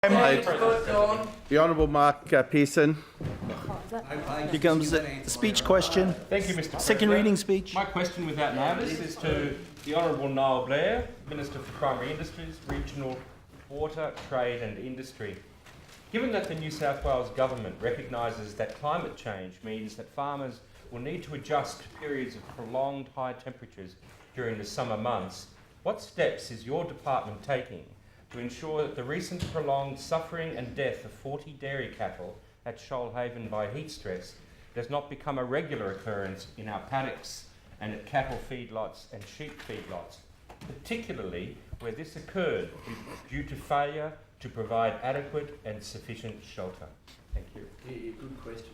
The Honourable Mark Pearson. Here comes the speech question. Thank you, Mr. Second President. reading speech. My question without notice is to the Honourable Niall Blair, Minister for Primary Industries, Regional Water, Trade and Industry. Given that the New South Wales Government recognises that climate change means that farmers will need to adjust to periods of prolonged high temperatures during the summer months, what steps is your department taking to ensure that the recent prolonged suffering and death of 40 dairy cattle at Shoalhaven by heat stress does not become a regular occurrence in our paddocks and at cattle feedlots and sheep feedlots, particularly where this occurred due to failure to provide adequate and sufficient shelter? Thank you. Yeah, good question,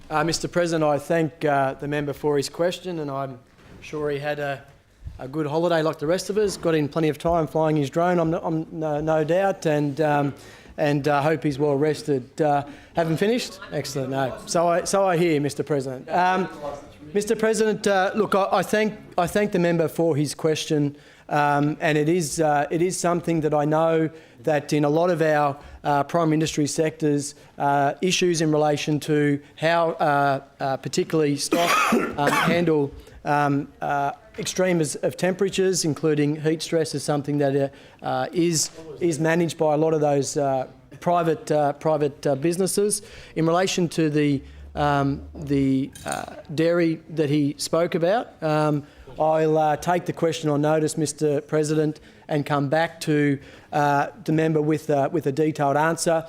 Mark. Mr. President, I thank the member for his question, and I'm sure he had a good holiday like the rest of us. Got in plenty of time flying his drone, no doubt, and hope he's well rested. Haven't finished? Excellent. No. So I hear, Mr. President. Mr. President, look, I thank the member for his question, and it is something that I know that in a lot of our primary industry sectors, issues in relation to how particularly stock handle extremes of temperatures, including heat stress, is something that is managed by a lot of those private businesses. In relation to the dairy that he spoke about, I'll take the question on notice, Mr. President, and come back to the member with a detailed answer.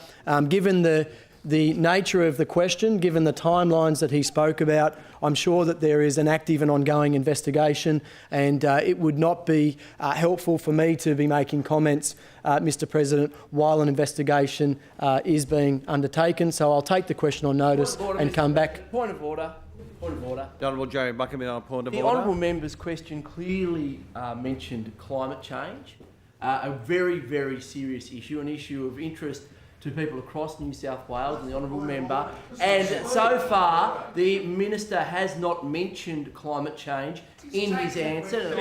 Given the nature of the question, given the timelines that he spoke about, I'm sure that there is an active and ongoing investigation, and it would not be helpful for me to be making comments, Mr. President, while an investigation is being undertaken. So I'll take the question on notice and come back. Point of order. Point of order. The Honourable Jeremy Buckingham on point of The order. honourable member's question clearly mentioned climate change, a very, very serious issue, an issue of interest to people across New South Wales and the honourable member. And so far, the minister has not mentioned climate change in his answer.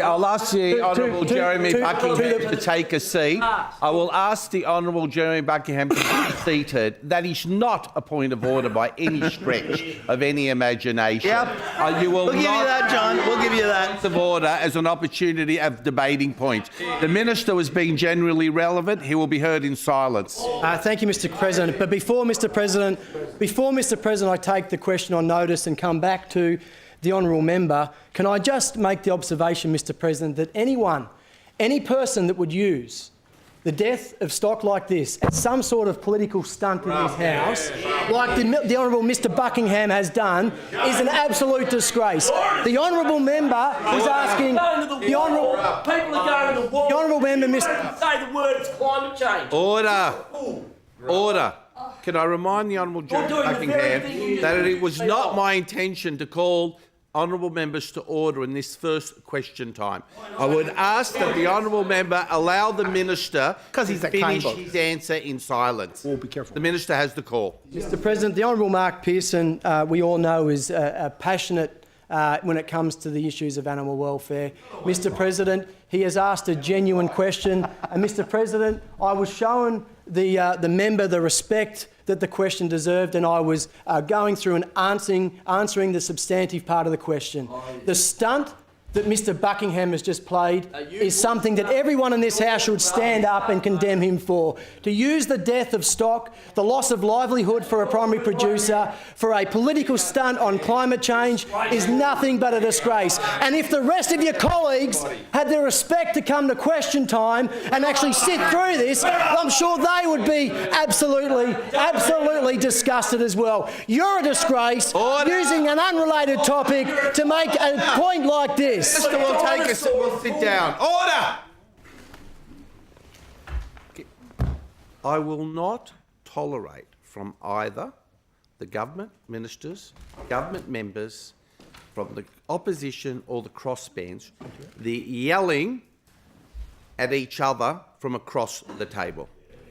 I'll ask the Honourable Jeremy Buckingham to take a seat. I will ask the Honourable Jeremy Buckingham to be seated. That is not a point of order by any stretch of any imagination. Yep. You will We'll give you that, John. We'll give you that. Of order as an opportunity of debating points. The minister was being generally relevant. He will be heard in silence. Thank you, Mr. President. But before Mr. President, I take the question on notice and come back to the honourable member, can I just make the observation, Mr. President, that any person that would use the death of stock like this as some sort of political stunt in this House, like the Honourable Mr. Buckingham has done, is an absolute disgrace. The honourable member was asking the honourable people are going to war. The honourable member, Mr. Say the words climate change. Order. Order. Can I remind the Honourable Jeremy Buckingham that it was not my intention to call honourable members to order in this first question time. I would ask that the honourable member allow the minister to finish his answer in silence. Oh, be careful. The minister has the call. Mr. President, the Honourable Mark Pearson, we all know, is a passionate when it comes to the issues of animal welfare. Mr. President, he has asked a genuine question, and Mr. President, I was showing the member the respect that the question deserved, and I was going through and answering the substantive part of the question. The stunt that Mr. Buckingham has just played is something that everyone in this House should stand up and condemn him for. To use the death of stock, the loss of livelihood for a primary producer, for a political stunt on climate change is nothing but a disgrace. And if the rest of your colleagues had the respect to come to question time and actually sit through this, I'm sure they would be absolutely disgusted as well. You're a disgrace, using an unrelated topic to make a point like this. Minister will take us. We'll sit down. Order! I will not tolerate from either the government ministers, government members, from the opposition or the crossbench, the yelling at each other from across the table.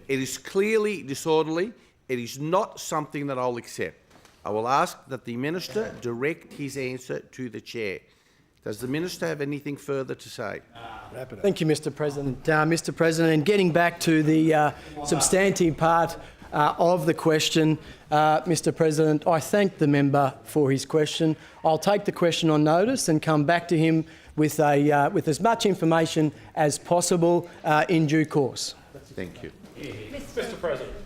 It is clearly disorderly. It is not something that I'll accept. I will ask that the minister direct his answer to the chair. Does the minister have anything further to say? Thank you, Mr. President. Mr. President, and getting back to the substantive part of the question, Mr. President, I thank the member for his question. I'll take the question on notice and come back to him with as much information as possible in due course. Thank you. Mr. President.